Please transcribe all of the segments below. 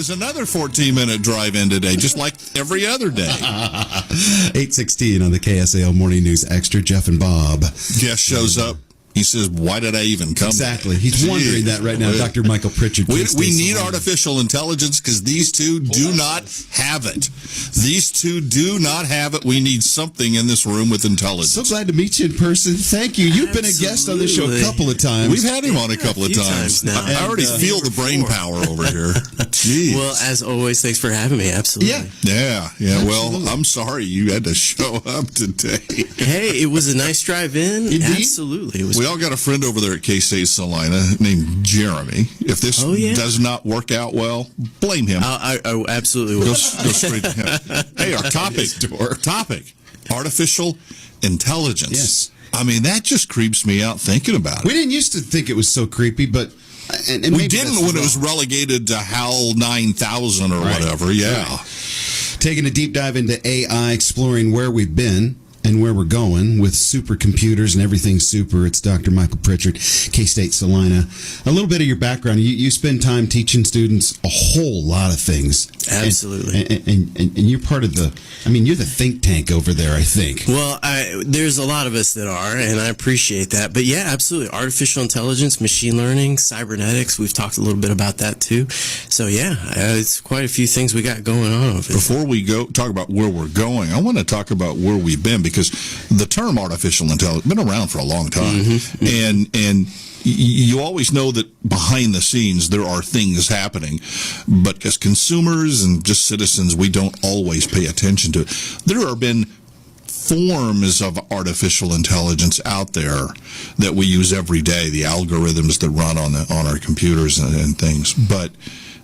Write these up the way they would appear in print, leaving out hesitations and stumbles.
was another 14-minute drive in today, just like every other day. 8:16 on the KSAL Morning News Extra. Jeff and Bob. Guest shows up. He says, why did I even come? Exactly. He's wondering that right now. Dr. Michael Pritchard. We need artificial intelligence because these two do not have it. These two do not have it. We need something in this room with intelligence. So glad to meet you in person. Thank you. You've been a guest on the show a couple of times. We've had him on a couple of times. now. I already feel the brain power over here. Jeez. Well, as always, thanks for having me. Absolutely. Yeah. Well, I'm sorry you had to show up today. Hey, it was a nice drive in. Indeed. Absolutely. It was. We all got a friend over there at KSAL Salina named Jeremy. If this does not work out well, blame him. I absolutely will. Go straight to him. Hey, our topic, artificial intelligence. Yes. I mean, that just creeps me out thinking about it. We didn't used to think it was so creepy, but... And we didn't when it was relegated to HAL 9000 or whatever, Taking a deep dive into AI, exploring where we've been and where we're going with supercomputers and everything super. It's Dr. Michael Pritchard, K-State Salina. A little bit of your background. You spend time teaching students a whole lot of things. Absolutely. And you're part of you're the think tank over there, I think. Well, there's a lot of us that are, and I appreciate that. But yeah, absolutely. Artificial intelligence, machine learning, cybernetics. We've talked a little bit about that too. So yeah, it's quite a few things we got going on over there. Before we go talk about where we're going, I want to talk about where we've been, because the term artificial intelligence has been around for a long time. And you always know that behind the scenes there are things happening, but as consumers and just citizens, we don't always pay attention to it. There have been forms of artificial intelligence out there that we use every day, the algorithms that run on our computers and things. But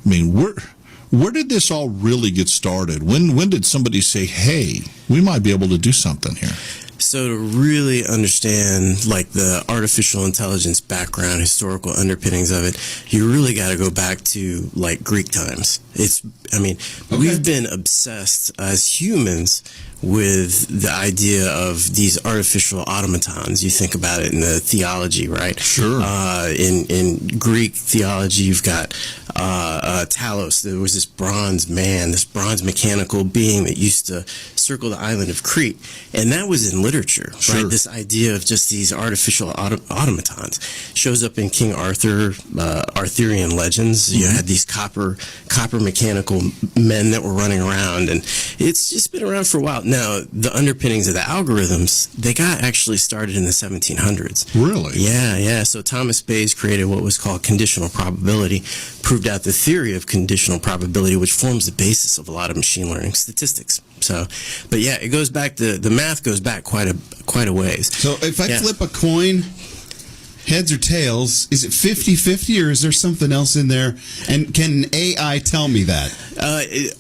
I mean, where did this all really get started? When did somebody say, hey, we might be able to do something here? So to really understand like the artificial intelligence background, historical underpinnings of it, you really got to go back to like Greek times. We've been obsessed as humans with the idea of these artificial automatons. You think about it in the theology, right? Sure. In Greek theology, you've got Talos. There was this bronze man, this bronze mechanical being that used to circle the island of Crete, and that was in literature, right? This idea of just these artificial automatons shows up in King Arthur, Arthurian legends. You had these copper mechanical men that were running around, and it's just been around for a while. Now, the underpinnings of the algorithms, they got actually started in the 1700s. Really? Yeah. So Thomas Bayes created what was called conditional probability, proved out the theory of conditional probability, which forms the basis of a lot of machine learning statistics. So, but yeah, it goes back to, the math goes back quite a ways. So if I flip a coin, heads or tails, is it 50-50 or is there something else in there? And can AI tell me that?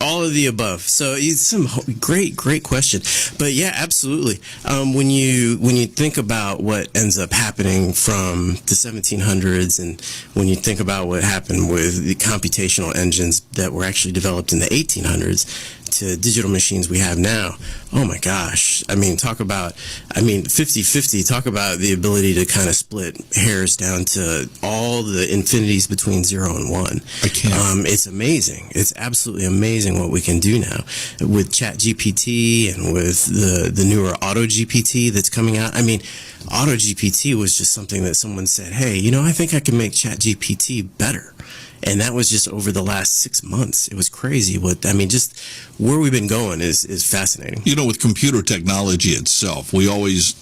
All of the above. So it's some great question. But yeah, absolutely. When you think about what ends up happening from the 1700s, and when you think about what happened with the computational engines that were actually developed in the 1800s, to digital machines we have now, oh my gosh. Talk about 50-50. Talk about the ability to kind of split hairs down to all the infinities between 0 and 1. I can't. It's amazing. It's absolutely amazing what we can do now with ChatGPT and with the newer AutoGPT that's coming out. AutoGPT was just something that someone said, hey, I think I can make ChatGPT better. And that was just over the last 6 months. It was crazy. Just where we've been going is fascinating. With computer technology itself, we always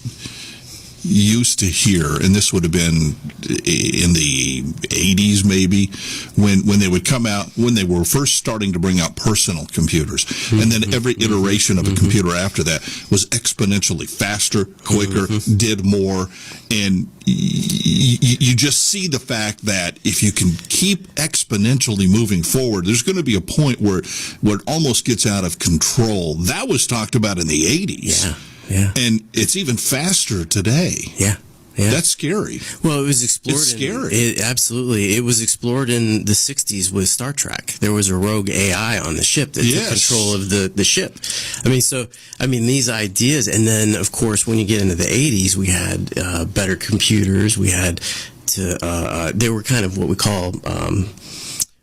used to hear, and this would have been in the 80s maybe, when they would come out, when they were first starting to bring out personal computers. And then every iteration of a computer after that was exponentially faster, quicker, did more. And you just see the fact that if you can keep exponentially moving forward, there's going to be a point where it almost gets out of control. That was talked about in the 80s. Yeah. And it's even faster today. Yeah. That's scary. Well, it was explored. It's scary. Absolutely. It was explored in the 60s with Star Trek. There was a rogue AI on the ship that took control of the ship. These ideas. And then, of course, when you get into the 80s, we had better computers. We had they were kind of what we call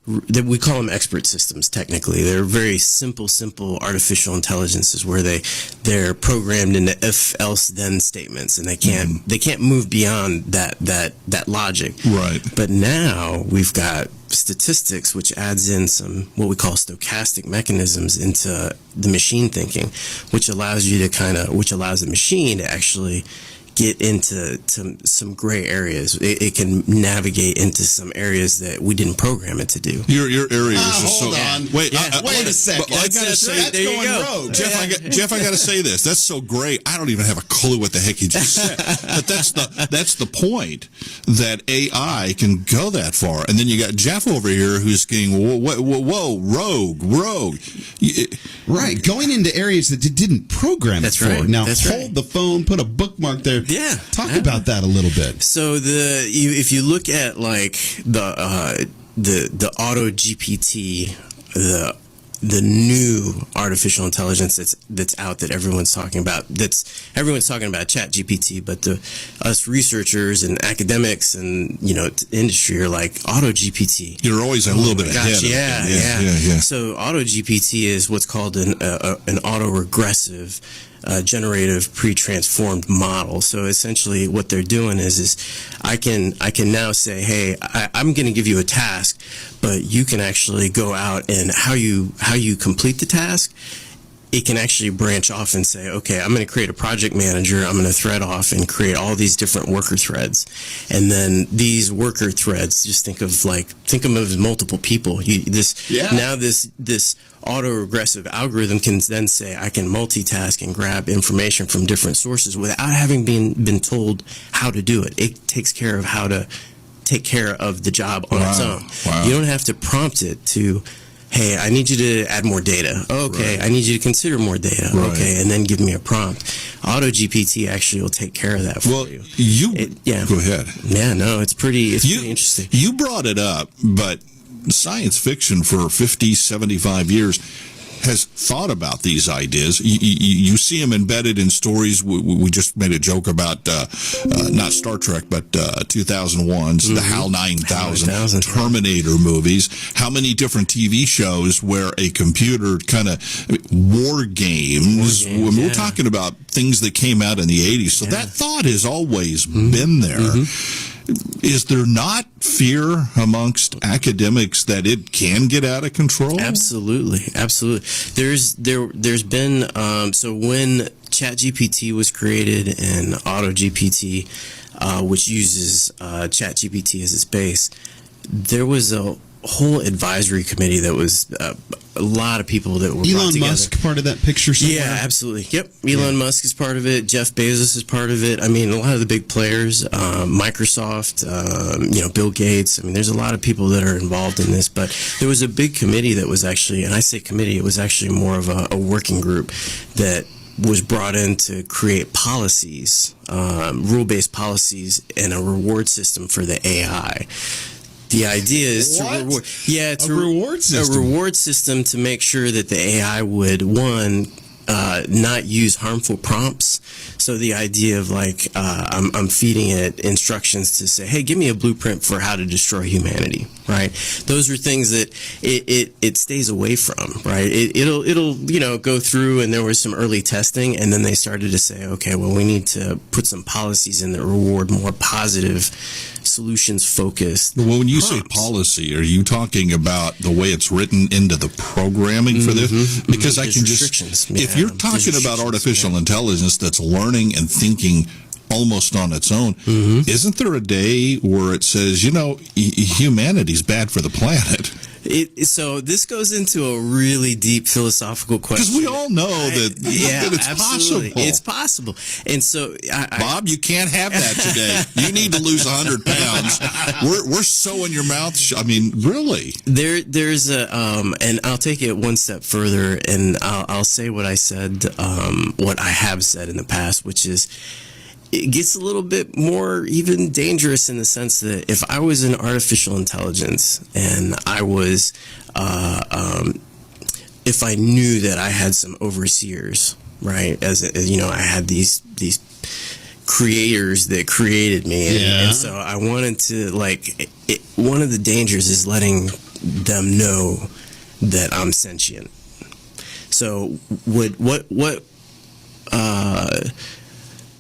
that we call them expert systems. Technically, they're very simple artificial intelligences where they're programmed into if, else, then statements, and they can't move beyond that logic. Right. But now we've got statistics, which adds in some what we call stochastic mechanisms into the machine thinking, which allows the machine to actually get into some gray areas. It can navigate into some areas that we didn't program it to do. Your areas are hold on. Wait, wait a second. I gotta say, that's there you going go. rogue. Jeff, I gotta say this. That's so great. I don't even have a clue what the heck you just said. But that's the point, that AI can go that far. And then you got Jeff over here who's going, whoa, rogue. Right, going into areas that it didn't program That's it for. right. Now, That's hold right. the phone, put a bookmark there. Yeah. Talk about that a little bit. So if you look at like the Auto GPT, the new artificial intelligence that's out that everyone's talking about, everyone's talking about Chat GPT, but us researchers and academics and industry are like Auto GPT. You're always a little bit ahead. Yeah. So Auto GPT is what's called an auto-regressive generative pre-transformed model. So essentially what they're doing is I can now say, hey, I'm going to give you a task, but you can actually go out and how you complete the task, it can actually branch off and say, okay, I'm going to create a project manager. I'm going to thread off and create all these different worker threads. And then these worker threads, just think of them as multiple people. Now this auto-regressive algorithm can then say, I can multitask and grab information from different sources without having been told how to do it. It takes care of how to take care of the job on its own. Wow. You don't have to prompt it to, hey, I need you to add more data. Okay, right. I need you to consider more data. Right. Okay, and then give me a prompt. Auto GPT actually will take care of that for you. Go ahead. Yeah, no, it's pretty interesting. You brought it up, but science fiction for 50, 75 years has thought about these ideas. You see them embedded in stories. We just made a joke about not Star Trek, but 2001's the HAL 9000, Terminator movies. How many different TV shows where a computer kind of war games. We're talking about things that came out in the 80s. So that thought has always been there. Is there not fear amongst academics that it can get out of control? Absolutely. There's been so when ChatGPT was created and AutoGPT, which uses ChatGPT as its base, there was a whole advisory committee that was a lot of people that were brought together. Elon Musk part of that picture somewhere? Yeah, absolutely. Yep. Elon Musk is part of it. Jeff Bezos is part of it. I mean, a lot of the big players, Microsoft, Bill Gates. I mean, there's a lot of people that are involved in this, but there was a big committee that was actually, and I say committee, it was actually more of a working group that was brought in to create policies, rule-based policies, and a reward system for the AI. The idea is to reward. Yeah, it's a reward system. A reward system to make sure that the AI would not use harmful prompts. So the idea of I'm feeding it instructions to say, hey, give me a blueprint for how to destroy humanity. Right? Those are things that it stays away from. Right? It'll go through, and there was some early testing, and then they started to say, okay, well, we need to put some policies in that reward more positive, solutions focused. Well, when you say policy, are you talking about the way it's written into the programming for this? Because I can just, if you're talking about artificial intelligence that's learning and thinking almost on its own, isn't there a day where it says, humanity's bad for the planet? So this goes into a really deep philosophical question. Because we all know that it's absolutely possible. It's possible. And so, Bob, you can't have that today. You need to lose 100 pounds. We're so in your mouth. I mean, really. There's and I'll take it one step further, and I'll say what I said, what I have said in the past, which is, it gets a little bit more even dangerous in the sense that if I was an artificial intelligence and I was, if I knew that I had some overseers, right? I had these creators that created me, and so I wanted to one of the dangers is letting them know that I'm sentient. So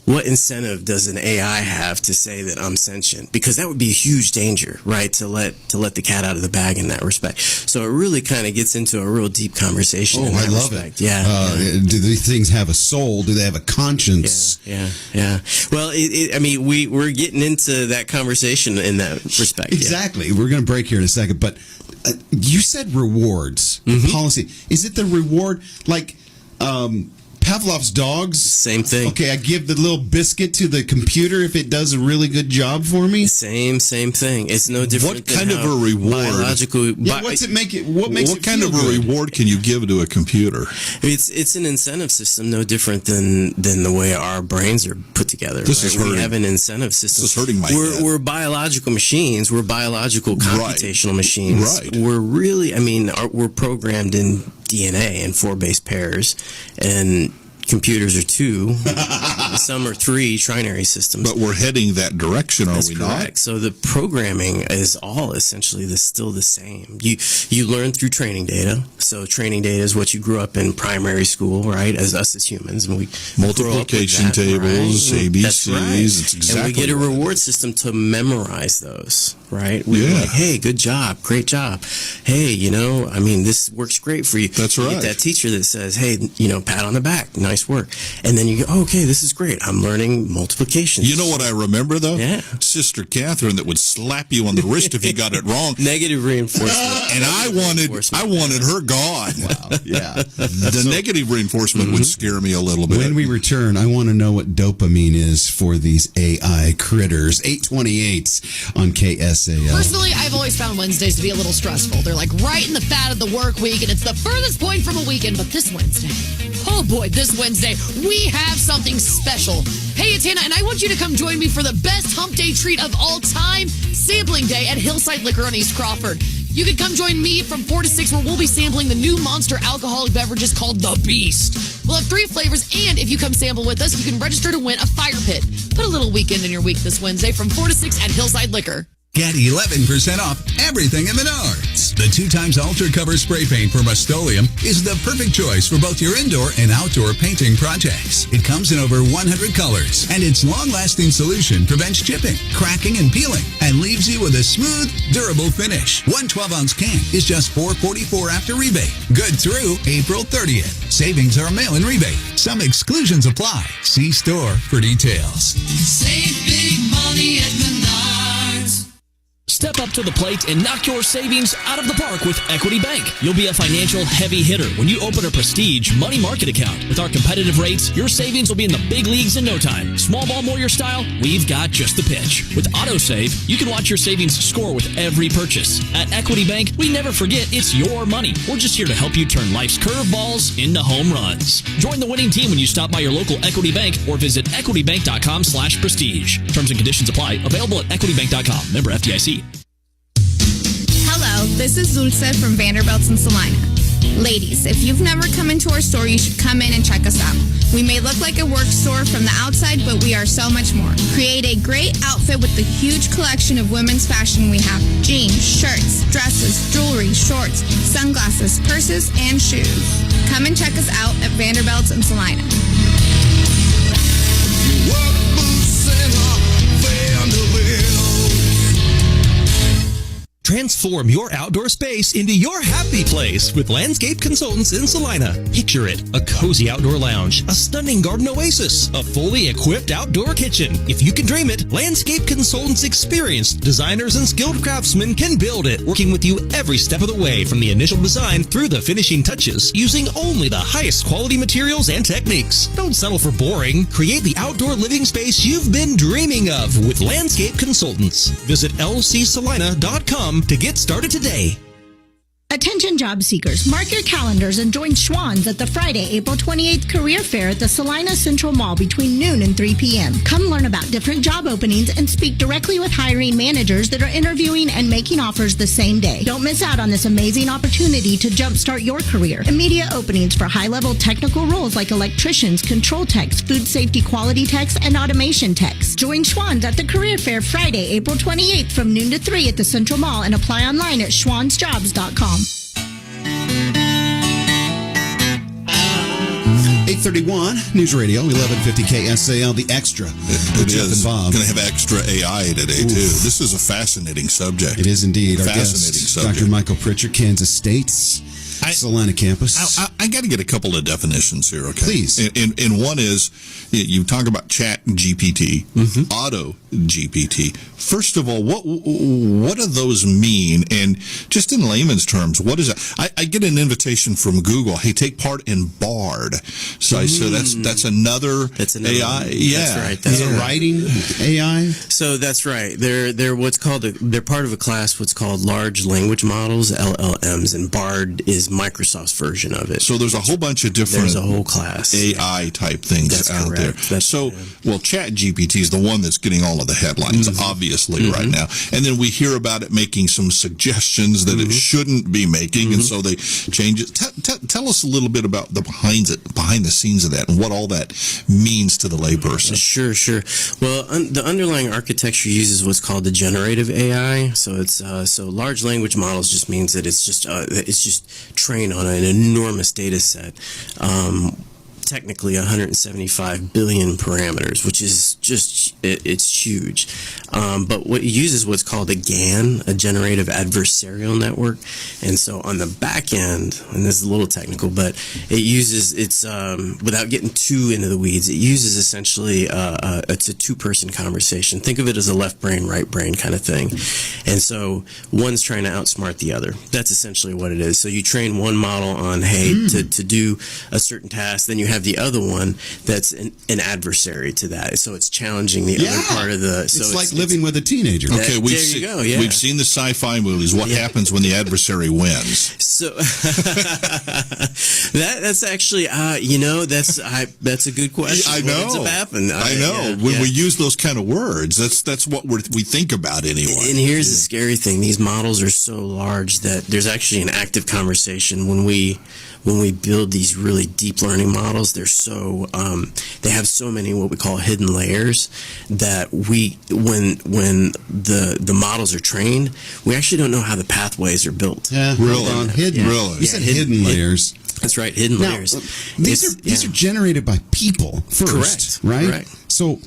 what incentive does an AI have to say that I'm sentient? Because that would be a huge danger, right? To let the cat out of the bag in that respect. So it really kind of gets into a real deep conversation. I love respect. it. Yeah, Do these things have a soul? Do they have a conscience? Yeah. Well, we're getting into that conversation in that respect. Exactly. Yeah. We're going to break here in a second, but you said rewards policy. Is it the reward like? Pavlov's dogs? Same thing. Okay, I give the little biscuit to the computer if it does a really good job for me? Same thing. It's no different. What kind of a reward? Biological. What's it make it? What makes it kind feel of a good? reward can you give to a computer? It's an incentive system, no different than the way our brains are put together. This is hurting. We have an incentive system. This is hurting my head. We're biological machines. We're biological computational machines. Right. We're really, we're programmed in DNA in 4 base pairs, and computers are 2, some are 3 trinary systems. But we're heading that direction, are we correct. not? So the programming is all essentially still the same. You learn through training data. So training data is what you grew up in primary school, right? As us as humans, and we multiplication tables, right? ABCs. That's right. It's exactly. And we get a reward system to memorize those, right? We're like, hey, good job, great job. Hey, this works great for you. That's you right. Get that teacher that says, hey, pat on the back, nice work. And then you go, oh, okay, this is great. I'm learning multiplication. You know what I remember, though? Yeah. Sister Catherine that would slap you on the wrist if you got it wrong. Negative reinforcement. And I wanted her gone. Wow. Yeah. The negative reinforcement would scare me a little bit. When we return, I want to know what dopamine is for these AI critters. 828 on KSAL. Personally, I've always found Wednesdays to be a little stressful. They're like right in the fat of the work week, and it's the furthest point from a weekend. But this Wednesday, oh boy, this Wednesday, we have something special. Hey, it's Hannah, and I want you to come join me for the best hump day treat of all time, Sampling Day at Hillside Liquor on East Crawford. You can come join me from 4 to 6, where we'll be sampling the new Monster alcoholic beverages called The Beast. We'll have 3 flavors, and if you come sample with us, you can register to win a fire pit. Put a little weekend in your week this Wednesday from 4 to 6 at Hillside Liquor. Get 11% off everything in Menards. The 2x Ultra Cover Spray Paint from Rust-Oleum is the perfect choice for both your indoor and outdoor painting projects. It comes in over 100 colors, and its long-lasting solution prevents chipping, cracking, and peeling, and leaves you with a smooth, durable finish. One 12-ounce can is just $4.44 after rebate. Good through April 30th. Savings are mail-in rebate. Some exclusions apply. See store for details. Save big money at Menards. Step up to the plate and knock your savings out of the park with Equity Bank. You'll be a financial heavy hitter when you open a Prestige money market account. With our competitive rates, your savings will be in the big leagues in no time. Small ball Moyer style, we've got just the pitch. With AutoSave, you can watch your savings score with every purchase. At Equity Bank, we never forget it's your money. We're just here to help you turn life's curveballs into home runs. Join the winning team when you stop by your local Equity Bank or visit equitybank.com/prestige. Terms and conditions apply. Available at equitybank.com. Member FDIC. Hello, this is Dulce from Vanderbilt's in Salina. Ladies, if you've never come into our store, you should come in and check us out. We may look like a work store from the outside, but we are so much more. Create a great outfit with the huge collection of women's fashion we have. Jeans, shirts, dresses, jewelry, shorts, sunglasses, purses, and shoes. Come and check us out at Vanderbilt's in Salina. Transform your outdoor space into your happy place with Landscape Consultants in Salina. Picture it, a cozy outdoor lounge, a stunning garden oasis, a fully equipped outdoor kitchen. If you can dream it, Landscape Consultants' experienced designers and skilled craftsmen can build it, working with you every step of the way from the initial design through the finishing touches, using only the highest quality materials and techniques. Don't settle for boring. Create the outdoor living space you've been dreaming of with Landscape Consultants. Visit lcsalina.com to get started today. Attention job seekers, mark your calendars and join Schwann's at the Friday, April 28th Career Fair at the Salina Central Mall between noon and 3 p.m. Come learn about different job openings and speak directly with hiring managers that are interviewing and making offers the same day. Don't miss out on this amazing opportunity to jumpstart your career. Immediate openings for high-level technical roles like electricians, control techs, food safety quality techs, and automation techs. Join Schwann's at the Career Fair Friday, April 28th from noon to 3 at the Central Mall and apply online at schwannsjobs.com. 831 News Radio 1150 KSAL. The extra. It Jeff is and Bob. going to have extra AI today too. This is a fascinating subject. It is indeed. Our Fascinating guest, subject. Dr. Michael Pritchard, Kansas State's Salina campus. I got to get a couple of definitions here, okay? Please. And one is, you talk about Chat GPT, Auto GPT. First of all, what do those mean? And just in layman's terms, what is it? I get an invitation from Google. Hey, take part in Bard. So that's another AI. Yeah, that's right. That's writing AI. So that's right. They're what's called they're part of a class what's called large language models, LLMs, and Bard is Microsoft's version of it. So there's a whole bunch of different There's a whole class AI type things That's out correct. there. Well, Chat GPT is the one that's getting all of the headlines, obviously, right now. And then we hear about it making some suggestions that it shouldn't be making, and so they change it. Tell us a little bit about the behind the scenes of that and what all that means to the layperson. Sure. Well, the underlying architecture uses what's called the generative AI. So it's so large language models just means that it's just trained on an enormous data set. Technically 175 billion parameters, which is just, it's huge. But what it uses what's called a GAN, a generative adversarial network. And so on the back end, and this is a little technical, but it uses, without getting too into the weeds, it uses essentially, it's a two-person conversation. Think of it as a left brain, right brain kind of thing. And so one's trying to outsmart the other. That's essentially what it is. So you train one model on, hey, to do a certain task, then you have the other one that's an adversary to that. So it's challenging the other part of the... So it's like living with a teenager. Okay, we've seen the sci-fi movies. What happens when the adversary wins? So that's actually, that's a good question. I know. What ends up happening? I know. When we use those kind of words, that's what we think about anyway. And here's the scary thing: these models are so large that there's actually an active conversation when we build these really deep learning models. They're so they have so many what we call hidden layers that when the models are trained, we actually don't know how the pathways are built. Yeah, really, hidden. Really, you said hidden layers. That's right, hidden layers. These are generated by people first, right? Correct. So,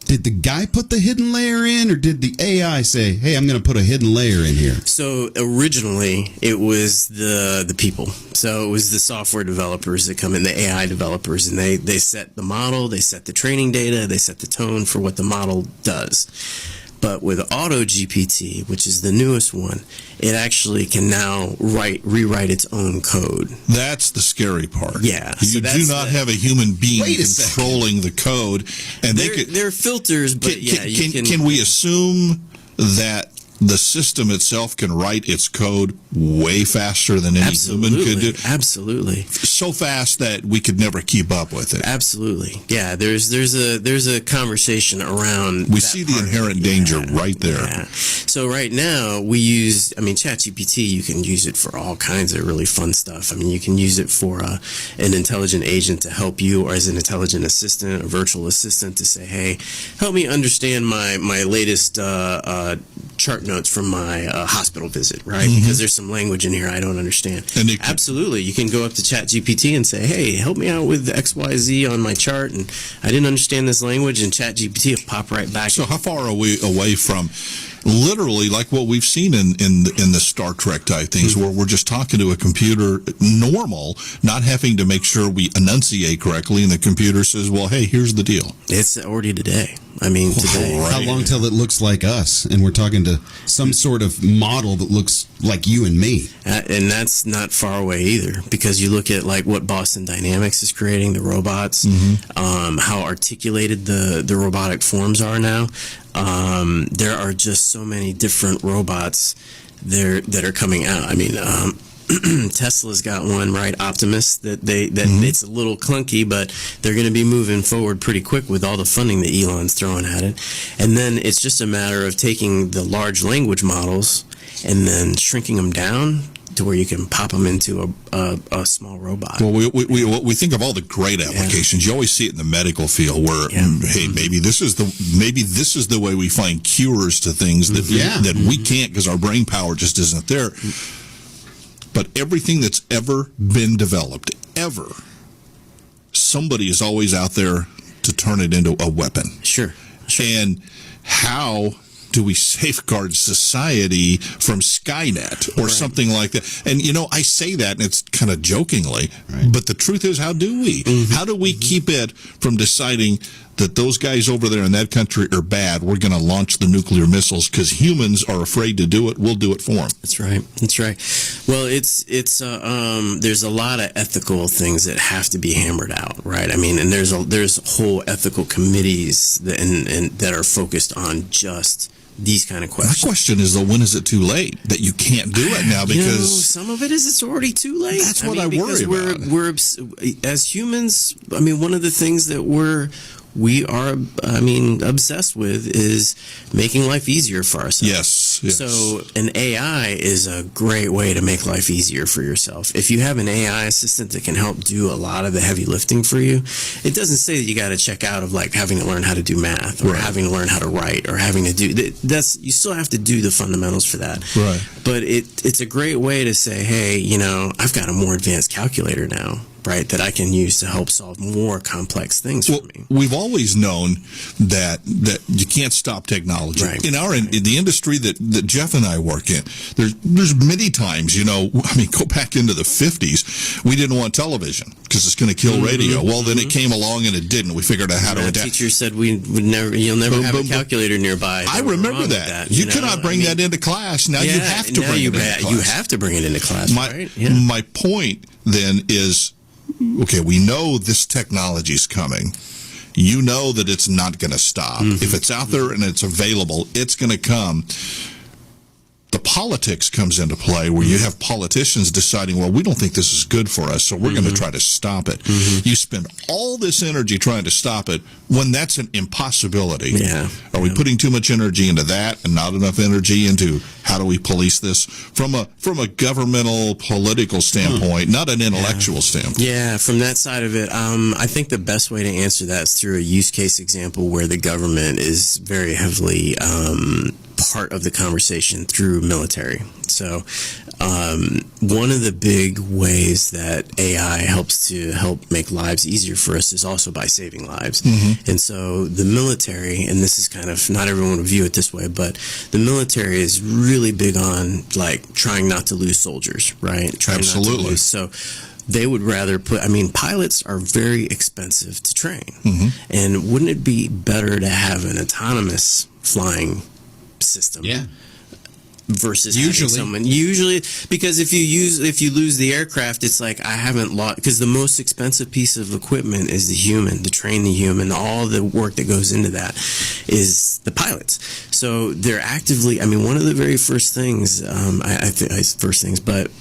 did the guy put the hidden layer in, or did the AI say, "Hey, I'm going to put a hidden layer in here"? So originally, it was the people. So it was the software developers that come in, the AI developers, and they set the model, they set the training data, they set the tone for what the model does. But with Auto GPT, which is the newest one, it actually can now rewrite its own code. That's the scary part. Yeah. You do not have a human being controlling the code. And there are filters, but can we assume that the system itself can write its code way faster than any human could do? Absolutely. So fast that we could never keep up with it. Absolutely. Yeah, there's a conversation around. We see the inherent danger right there. Yeah. So right now we use, ChatGPT, you can use it for all kinds of really fun stuff. You can use it for an intelligent agent to help you, or as an intelligent assistant, a virtual assistant to say, hey, help me understand my latest chart notes from my hospital visit, right? Because there's some language in here I don't understand. And absolutely, you can go up to ChatGPT and say, hey, help me out with XYZ on my chart, and I didn't understand this language, and ChatGPT will pop right back. So how far are we away from literally like what we've seen in the Star Trek type things, where we're just talking to a computer normal, not having to make sure we enunciate correctly, and the computer says, well, hey, here's the deal. It's already today. Today. How long till it looks like us and we're talking to some sort of model that looks like you and me? And that's not far away either, because you look at like what Boston Dynamics is creating, the robots, how articulated the robotic forms are now. There are just so many different robots that are coming out. I mean, Tesla's got one, right? Optimus, that it's a little clunky, but they're going to be moving forward pretty quick with all the funding that Elon's throwing at it. And then it's just a matter of taking the large language models and then shrinking them down to where you can pop them into a small robot. Well, we think of all the great applications. You always see it in the medical field where, hey, maybe this is the way we find cures to things that we can't because our brain power just isn't there. But everything that's ever been developed, somebody is always out there to turn it into a weapon. Sure. And how do we safeguard society from Skynet or something like that? And, I say that, and it's kind of jokingly, but the truth is, how do we? How do we keep it from deciding that those guys over there in that country are bad? We're going to launch the nuclear missiles because humans are afraid to do it. We'll do it for them. That's right. Well, it's there's a lot of ethical things that have to be hammered out, right? I mean, and there's whole ethical committees that are focused on just these kind of questions. My question is, though, when is it too late that you can't do it now? Because some of it is it's already too late. That's what I worry about. We're as humans. I mean, one of the things that we are obsessed with is making life easier for ourselves. Yes. So an AI is a great way to make life easier for yourself. If you have an AI assistant that can help do a lot of the heavy lifting for you, it doesn't say that you got to check out of like having to learn how to do math or having to learn how to write or having to do that's you still have to do the fundamentals for that. Right. But it's a great way to say, hey, I've got a more advanced calculator now, right, that I can use to help solve more complex things for me. We've always known that you can't stop technology. Right. In the industry that Jeff and I work in, there's many times, go back into the 50s, we didn't want television because it's going to kill radio. Well, then it came along and it didn't. We figured out how to adapt. Teacher said you'll never have a calculator nearby. I remember that. You cannot bring that into class. Now you have to bring it into class. You have to bring it into class, right? Yeah. My point then is, okay, we know this technology is coming. You know that it's not going to stop. If it's out there and it's available, it's going to come. The politics comes into play where you have politicians deciding, well, we don't think this is good for us, so we're going to try to stop it. You spend all this energy trying to stop it when that's an impossibility. Yeah. Are we putting too much energy into that and not enough energy into how do we police this from a governmental political standpoint, not an intellectual standpoint? Yeah, from that side of it, I think the best way to answer that is through a use case example where the government is very heavily part of the conversation through military. So one of the big ways that AI helps make lives easier for us is also by saving lives. And so the military, and this is kind of, not everyone would view it this way, but the military is really big on like trying not to lose soldiers, right? Absolutely. Not to lose. So they would rather pilots are very expensive to train. And wouldn't it be better to have an autonomous flying system? Yeah. Versus usually because if you lose the aircraft, it's like I haven't lost, because the most expensive piece of equipment is the human, to train the human. All the work that goes into that is the pilots. So they're actively, one of the very first things, but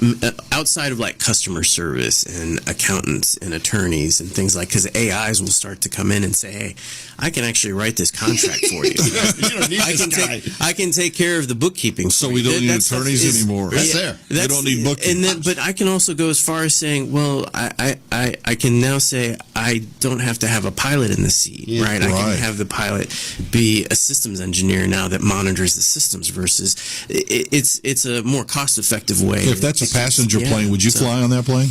outside of like customer service and accountants and attorneys and things like, because AIs will start to come in and say, hey, I can actually write this contract for you. You don't need this guy. I can take care of the bookkeeping. So we don't need attorneys anymore. That's there. We don't need bookkeeping. But I can also go as far as saying, well, I can now say I don't have to have a pilot in the seat, right? I can have the pilot be a systems engineer now that monitors the systems versus it's a more cost-effective way. If that's a passenger plane, would you fly on that plane?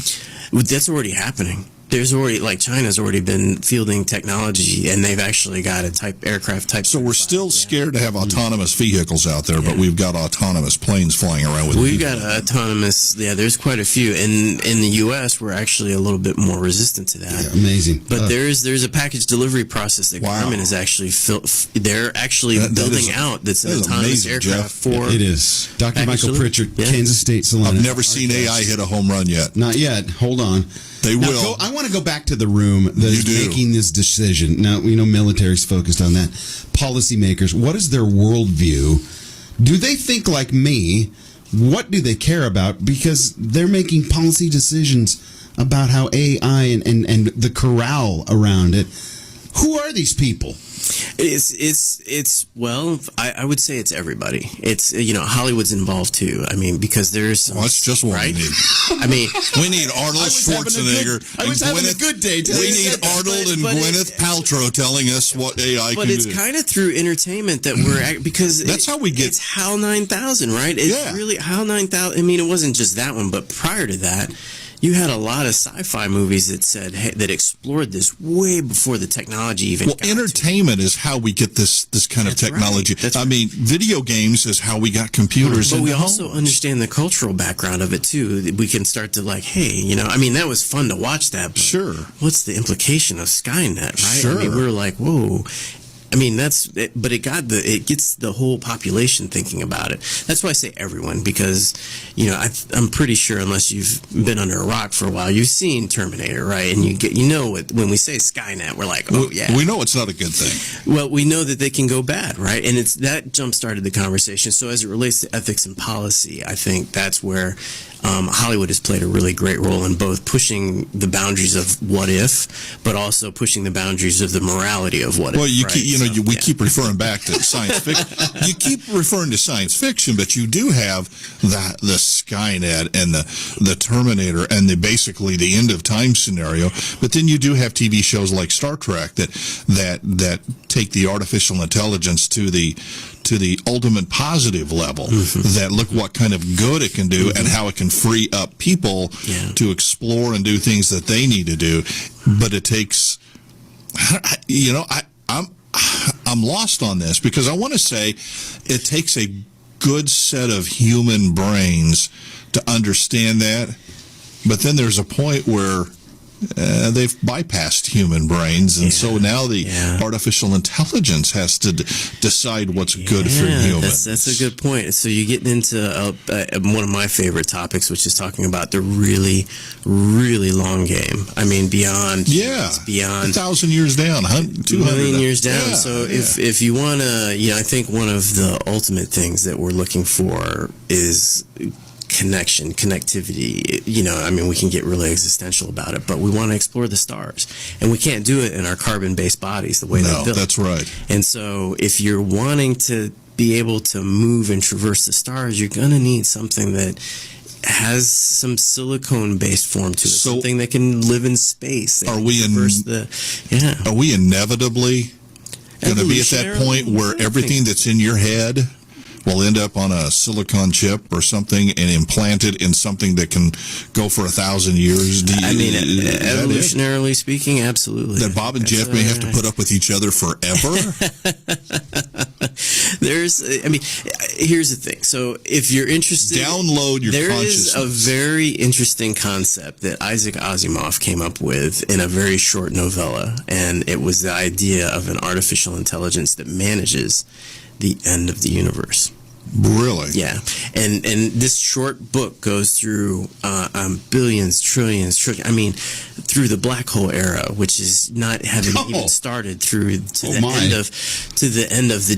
That's already happening. There's already, like, China's already been fielding technology, and they've actually got a aircraft type. So we're still scared to have autonomous vehicles out there, but we've got autonomous planes flying around with. We've got autonomous. Yeah, there's quite a few. In the U.S., we're actually a little bit more resistant to that. Yeah, amazing. But there's a package delivery process that government is actually they're actually building out. That's an autonomous aircraft Jeff. for. It is. Dr. Michael Pritchard, Kansas State, Salina. I've never seen AI hit a home run yet. Not yet. Hold on. They will. I want to go back to the room that is making this decision. Now, we know military's focused on that. Policymakers, what is their worldview? Do they think like me what do they care about? Because they're making policy decisions about how AI and the corral around it. Who are these people? Well, I would say it's everybody. It's, Hollywood's involved too. I mean, because there's some, Well, that's just what right? we need. I mean, We need Arnold Schwarzenegger. I was having a good day today. We need Arnold and But Gwyneth Paltrow telling us what AI but can it's do. kind of through entertainment that we're because That's how we get- It's HAL 9000, right? It's Yeah. really HAL 9000. I mean, it wasn't just that one, but prior to that, you had a lot of sci-fi movies that said that explored this way before the technology even. Well, got to entertainment is how we get this kind of That's right. technology. That's I right. mean, video games is how we got computers. But we into also homes. understand the cultural background of it too. We can start to hey, I mean, that was fun to watch that. But Sure. What's the implication of Skynet, right? Sure. I mean, we were like, whoa. I mean, but it gets the whole population thinking about it. That's why I say everyone, because, I'm pretty sure unless you've been under a rock for a while, you've seen Terminator, right? And when we say Skynet, we're like, oh yeah. We know it's not a good thing. Well, we know that they can go bad, right? And it's that jump-started the conversation. So as it relates to ethics and policy, I think that's where Hollywood has played a really great role in both pushing the boundaries of what if, but also pushing the boundaries of the morality of what Well, if. right? we keep referring back to science fiction. You keep referring to science fiction, but you do have the Skynet and the Terminator and basically the end of time scenario. But then you do have TV shows like Star Trek that take the artificial intelligence to the ultimate positive level. That look what kind of good it can do and how it can free up people to explore and do things that they need to do. But it takes, I'm lost on this because I want to say it takes a good set of human brains to understand that. But then there's a point where they've bypassed human brains, and so now the artificial intelligence has to decide what's good for humans. That's a good point. So you get into one of my favorite topics, which is talking about the really, really long game. I mean, beyond beyond 1,000 years down, 200 million years down. Yeah, So if you want to, I think one of the ultimate things that we're looking for is connectivity. I mean, we can get really existential about it, but we want to explore the stars, and we can't do it in our carbon-based bodies the way they're built. That's right. And so if you're wanting to be able to move and traverse the stars, you're going to need something that has some silicone-based form to it, something that can live in space. Are we inevitably going to be at that point where everything that's in your head will end up on a silicon chip or something and implanted in something that can go for 1,000 years? Evolutionarily speaking, absolutely. That Bob and Jeff may have to put up with each other forever? Here's the thing. So if you're interested, download your consciousness. There is a very interesting concept that Isaac Asimov came up with in a very short novella, and it was the idea of an artificial intelligence that manages the end of the universe. Really? Yeah. And this short book goes through billions, trillions, through the black hole era, which is not having even started through to the end of the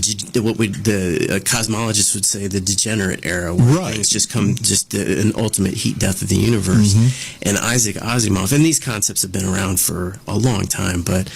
cosmologists would say the degenerate era, where things just come an ultimate heat death of the universe. And Isaac Asimov, and these concepts have been around for a long time, but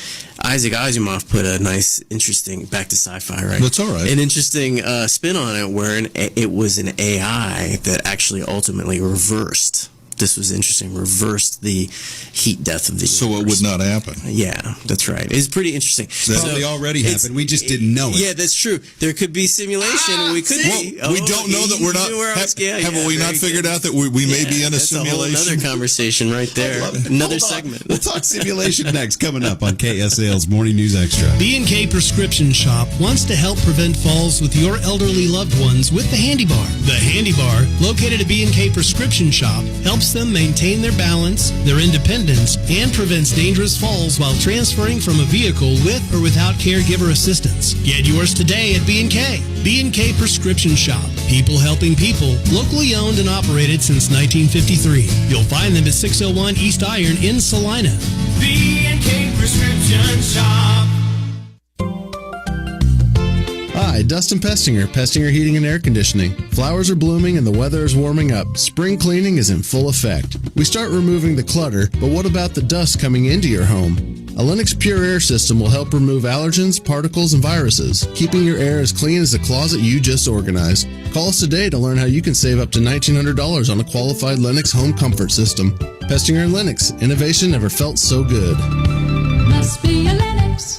Isaac Asimov put a nice, interesting, back to sci-fi, right? That's all right. An interesting spin on it, where it was an AI that actually ultimately reversed. This was interesting. Reversed the heat death of the universe. So it would not happen. Yeah, that's right. It's pretty interesting. Probably already happened. We just didn't know it. Yeah, that's true. There could be simulation. We could be. We don't know that we're not. Have we not figured out that we may be in a simulation? That's a whole other conversation right there. Another segment. We'll talk simulation next, coming up on KSAL's Morning News Extra. B&K Prescription Shop wants to help prevent falls with your elderly loved ones with the Handy Bar. The Handy Bar, located at B&K Prescription Shop, helps them maintain their balance, their independence, and prevents dangerous falls while transferring from a vehicle with or without caregiver assistance. Get yours today at B&K. B&K Prescription Shop. People helping people. Locally owned and operated since 1953. You'll find them at 601 East Iron in Salina. B&K Prescription Shop. Hi, Dustin Pestinger, Pestinger Heating and Air Conditioning. Flowers are blooming and the weather is warming up. Spring cleaning is in full effect. We start removing the clutter, but what about the dust coming into your home? A Lennox Pure Air system will help remove allergens, particles, and viruses, keeping your air as clean as the closet you just organized. Call us today to learn how you can save up to $1,900 on a qualified Lennox home comfort system. Pestinger and Lennox, innovation never felt so good. Must be a Lennox.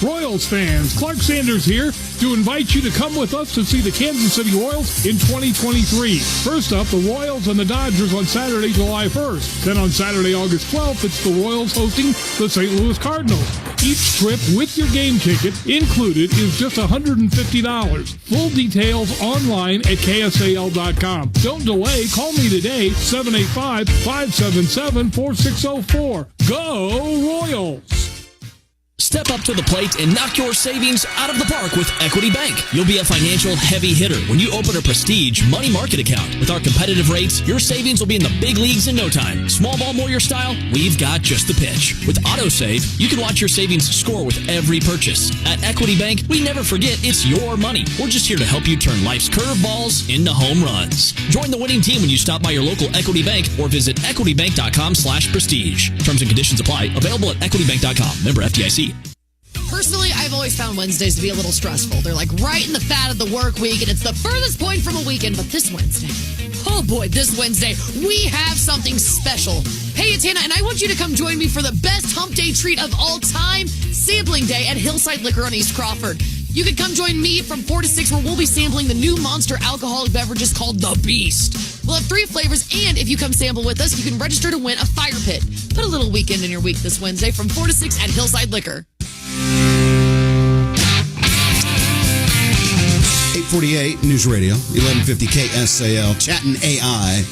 Royals fans, Clark Sanders here to invite you to come with us to see the Kansas City Royals in 2023. First up, the Royals and the Dodgers on Saturday, July 1st. Then on Saturday, August 12th, it's the Royals hosting the St. Louis Cardinals. Each trip with your game ticket included is just $150. Full details online at KSAL.com. Don't delay. Call me today, 785-577-4604. Go Royals! Step up to the plate and knock your savings out of the park with Equity Bank. You'll be a financial heavy hitter when you open a Prestige money market account. With our competitive rates, your savings will be in the big leagues in no time. Small ball Moyer style, we've got just the pitch. With AutoSave, you can watch your savings score with every purchase. At Equity Bank, we never forget it's your money. We're just here to help you turn life's curveballs into home runs. Join the winning team when you stop by your local Equity Bank or visit equitybank.com/prestige. Terms and conditions apply. Available at equitybank.com. Member FDIC. Personally, I've always found Wednesdays to be a little stressful. They're like right in the fat of the work week, and it's the furthest point from a weekend. But this Wednesday, oh boy, this Wednesday, we have something special. Hey, it's Hannah, and I want you to come join me for the best hump day treat of all time, Sampling Day at Hillside Liquor on East Crawford. You can come join me from 4 to 6, where we'll be sampling the new Monster alcoholic beverages called The Beast. We'll have 3 flavors, and if you come sample with us, you can register to win a fire pit. Put a little weekend in your week this Wednesday from 4 to 6 at Hillside Liquor. 848 News Radio, 1150 KSAL, chatting AI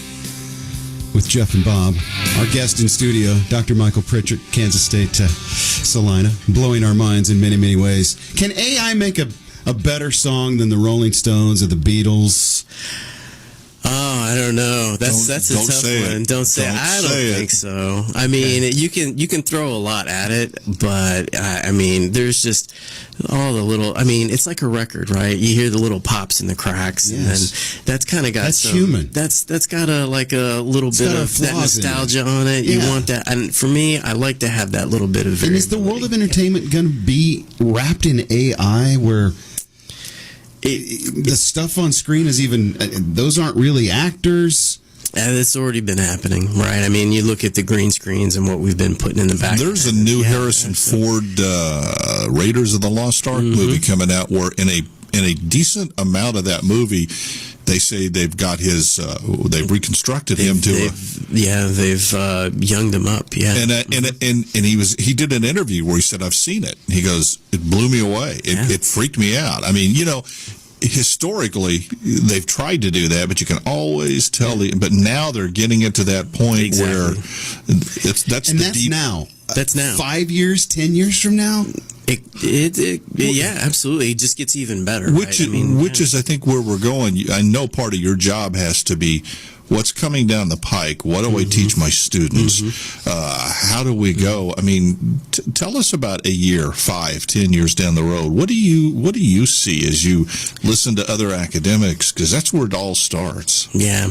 with Jeff and Bob. Our guest in studio, Dr. Michael Pritchard, Kansas State, Salina, blowing our minds in many, many ways. Can AI make a better song than the Rolling Stones or the Beatles? Oh, I don't know. That's a tough one. Don't say it. I don't think so. I mean, you can throw a lot at it, but I mean, there's just all the little. I mean, it's like a record, right? You hear the little pops and the cracks, and then that's kind of got that's some, human. That's got a little bit of that nostalgia on it. You want that, and for me, I like to have that little bit of. And is the world of entertainment going to be wrapped in AI, where the stuff on screen is even, those aren't really actors? It's already been happening, right? I mean, you look at the green screens and what we've been putting in the back. There's a new Harrison Ford Raiders of the Lost Ark movie coming out, where in a decent amount of that movie, they say they've got his, they've reconstructed him to they've younged him up, and he did an interview where he said, "I've seen it." He goes, "It blew me away. It freaked me out." I mean, historically they've tried to do that, but you can always tell but now they're getting into that point where that's now. 5 years, 10 years from now. Yeah, absolutely. It just gets even better. Which is, I think, where we're going. I know part of your job has to be what's coming down the pike. What do I teach my students? How do we go? I mean, tell us about a year, 5, 10 years down the road. What do you see as you listen to other academics? Because that's where it all starts. Yeah,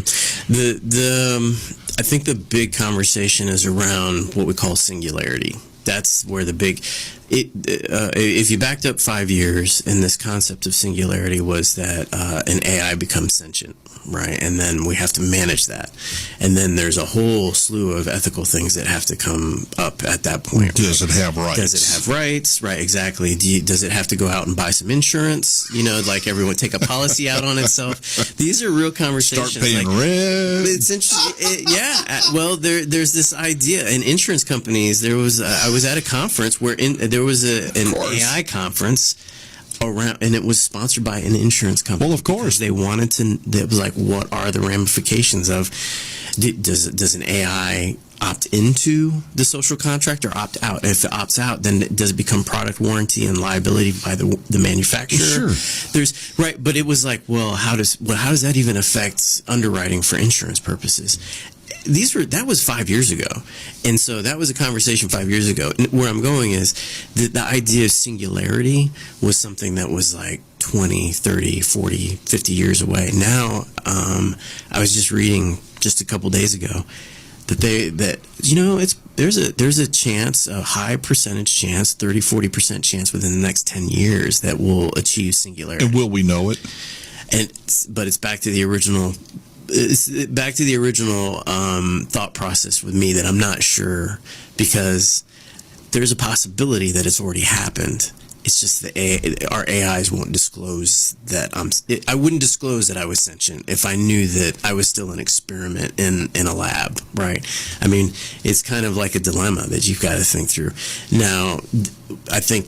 I think the big conversation is around what we call singularity. That's where the big, if you backed up 5 years, and this concept of singularity was that an AI becomes sentient, right? And then we have to manage that. And then there's a whole slew of ethical things that have to come up at that point. Does it have rights? Does it have rights? Right, exactly. Does it have to go out and buy some insurance? Like everyone take a policy out on itself. These are real conversations. Start paying rent. It's interesting. Well, there's this idea in insurance companies. I was at a conference where there was an AI conference around, and it was sponsored by an insurance company. Well, of course, they wanted to. It was like, what are the ramifications of? Does an AI opt into the social contract or opt out? If it opts out, then does it become product warranty and liability by the manufacturer? Sure. But it was like, well, how does that even affect underwriting for insurance purposes? that was 5 years ago. And so that was a conversation 5 years ago. And where I'm going is the idea of singularity was something that was like 20, 30, 40, 50 years away. Now, I was just reading just a couple days ago that there's a chance, a high percentage chance, 30, 40% chance within the next 10 years that we'll achieve singularity. And will we know it? But it's back to the original. It's back to the original thought process with me that I'm not sure, because there's a possibility that it's already happened. It's just our AIs won't disclose that I wouldn't disclose that I was sentient if I knew that I was still an experiment in a lab, right? I mean, it's kind of like a dilemma that you've got to think through. Now, I think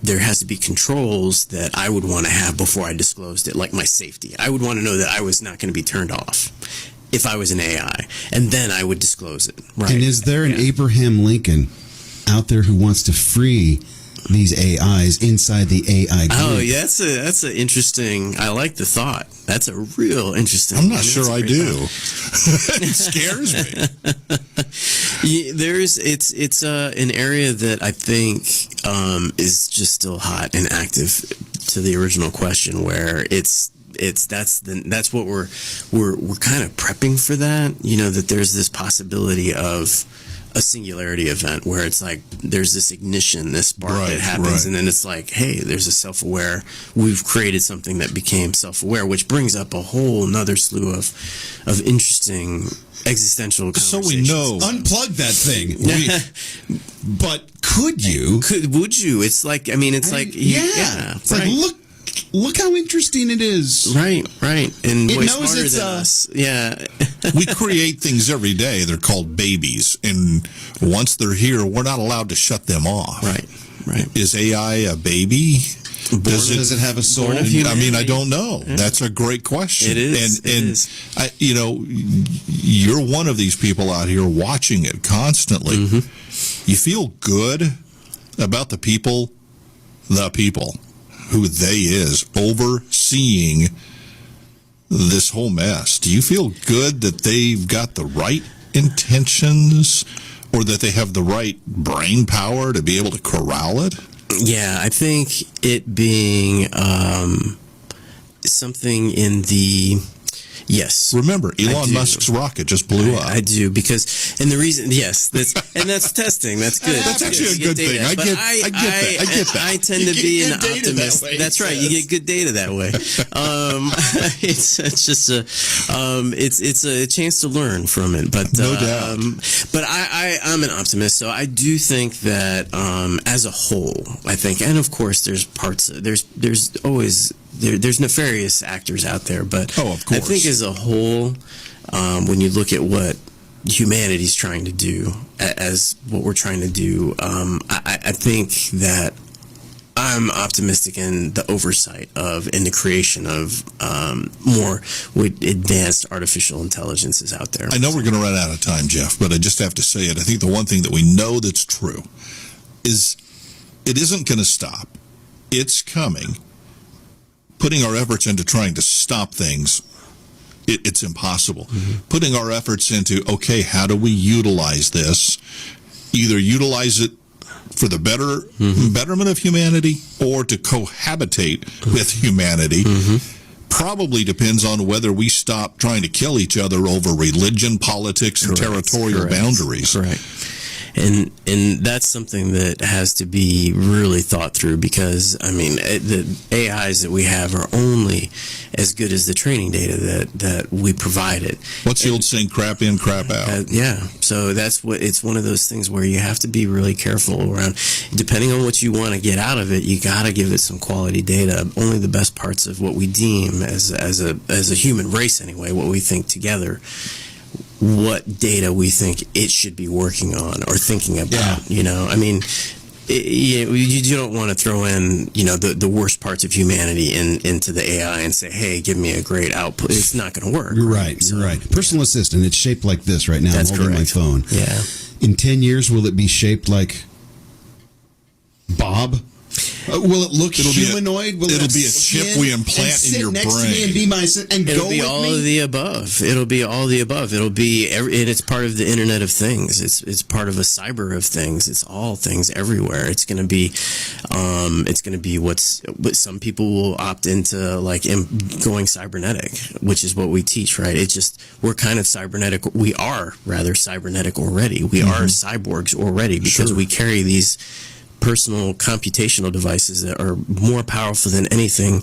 there has to be controls that I would want to have before I disclosed it, like my safety. I would want to know that I was not going to be turned off if I was an AI, and then I would disclose it. Right? And is there an Abraham Lincoln out there who wants to free these AIs inside the AI group? Oh, yeah, that's a interesting. I like the thought. That's a real interesting. I'm not sure I do. It scares me. It's an area that I think is just still hot and active. To the original question, where that's what we're kind of prepping for that. That there's this possibility of a singularity event where it's like there's this ignition, this spark that happens, and then it's like, hey, there's a self-aware. We've created something that became self-aware, which brings up a whole another slew of interesting existential conversations. So we know. Unplug that thing. But could you? Would you? It's like, it's like, It's like, look how interesting it is. Right. And it way knows smarter it's than us. Yeah. We create things every day. They're called babies. And once they're here, we're not allowed to shut them off. Right. Is AI a baby? Does it have a soul? I don't know. Yeah. That's a great question. It is. You're one of these people out here watching it constantly. Mm-hmm. You feel good about the people who they is overseeing this whole mess. Do you feel good that they've got the right intentions, or that they have the right brain power to be able to corral it? Yeah, I think it being something in the... Yes. Remember, Elon Musk's rocket just blew up. I do, and the reason, that's testing. That's good. That's actually a good thing. I get that. I tend to be an optimist. That's right. You get good data that way. It's just it's a chance to learn from it. But no doubt. But I'm an optimist, so I do think that as a whole, I think, and of course, there's always. There's nefarious actors out there, but of course. I think as a whole, when you look at what humanity's trying to do, as what we're trying to do, I think that I'm optimistic in the oversight in the creation of more advanced artificial intelligences out there. I know we're going to run out of time, Jeff, but I just have to say it. I think the one thing that we know that's true is it isn't going to stop. It's coming. Putting our efforts into trying to stop things, it's impossible. Mm-hmm. Putting our efforts into, okay, how do we utilize this? Either utilize it for the betterment of humanity, or to cohabitate with humanity. Probably depends on whether we stop trying to kill each other over religion, politics, and territorial boundaries. Correct. And that's something that has to be really thought through, because the AIs that we have are only as good as the training data that we provided. What's the old saying? Crap in, crap out. So it's one of those things where you have to be really careful around, depending on what you want to get out of it. You got to give it some quality data. Only the best parts of what we deem as a human race, anyway, what we think together. What data we think it should be working on or thinking about. You don't want to throw in the worst parts of humanity into the AI and say, hey, give me a great output. It's not going to work. You're right. Personal assistant, it's shaped like this right now. That's I'm holding correct. my phone. Yeah. In 10 years, will it be shaped like Bob Will it look It'll be a- humanoid? Will it'll it be a chip we implant in your next to me and brain. be my and It'll go be with all me? of the above. It'll be all the above. It'll be and it's part of the Internet of Things. It's part of a cyber of things. It's all things everywhere. It's going to be what some people will opt into, like going cybernetic, which is what we teach, right? It's just we're kind of cybernetic. We are rather cybernetic already. We are cyborgs already because we carry these personal computational devices that are more powerful than anything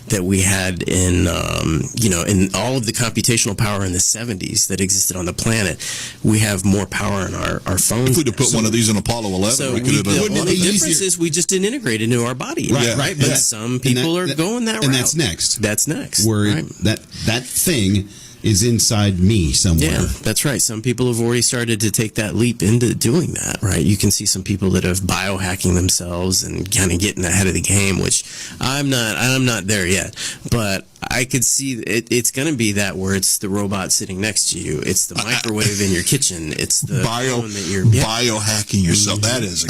that we had in all of the computational power in the 70s that existed on the planet. We have more power in our phones. If we'd have put one of these in Apollo 11, So we could have the done only easier? difference is we just didn't integrate it into our body. Right. But some people are going that route. And that's next. That's next. Where right? that thing is inside me somewhere. Yeah, that's right. Some people have already started to take that leap into doing that, right? You can see some people that have biohacking themselves and kind of getting ahead of the game, which I'm not there yet. But I could see it's going to be that where it's the robot sitting next to you. It's the microwave in your kitchen. It's the phone that you're biohacking yourself. That is.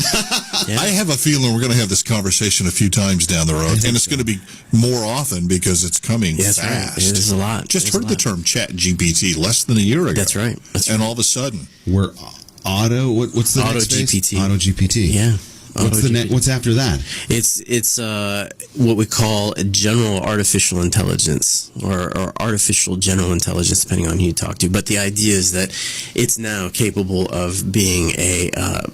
I have a feeling we're going to have this conversation a few times down the road, and it's going to be more often because it's coming That's fast. right. It is a lot. Just It's a heard the lot. term Chat GPT less than a year ago. That's right. And all of a sudden, We're what's the Auto next phase? GPT. Auto GPT. Yeah. What's after that? It's what we call a general artificial intelligence or artificial general intelligence, depending on who you talk to. But the idea is that it's now capable of being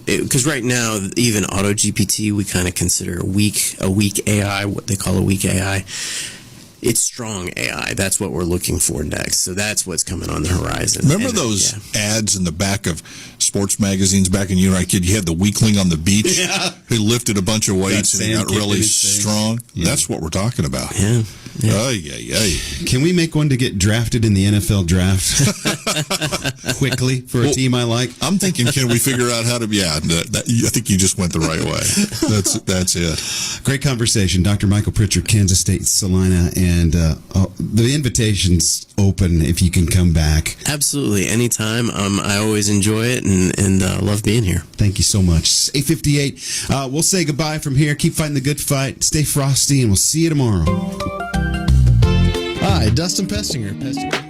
because right now even Auto GPT we kind of consider a weak AI, what they call a weak AI. It's strong AI. That's what we're looking for next. So that's what's coming on the horizon. remember those ads in the back of sports magazines back in United Kid? You had the weakling on the beach who lifted a bunch of weights and he got really strong. That's what we're talking about. Yeah. Can we make one to get drafted in the NFL draft quickly for a team I like? I'm thinking, can we figure out how to? I think you just went the right way. That's it. Great conversation, Dr. Michael Pritchard, Kansas State, Salina, and the invitation's open if you can come back. Absolutely, anytime. I always enjoy it and love being here. Thank you so much. 8:58. We'll say goodbye from here. Keep fighting the good fight. Stay frosty, and we'll see you tomorrow. Hi, Dustin Pestinger.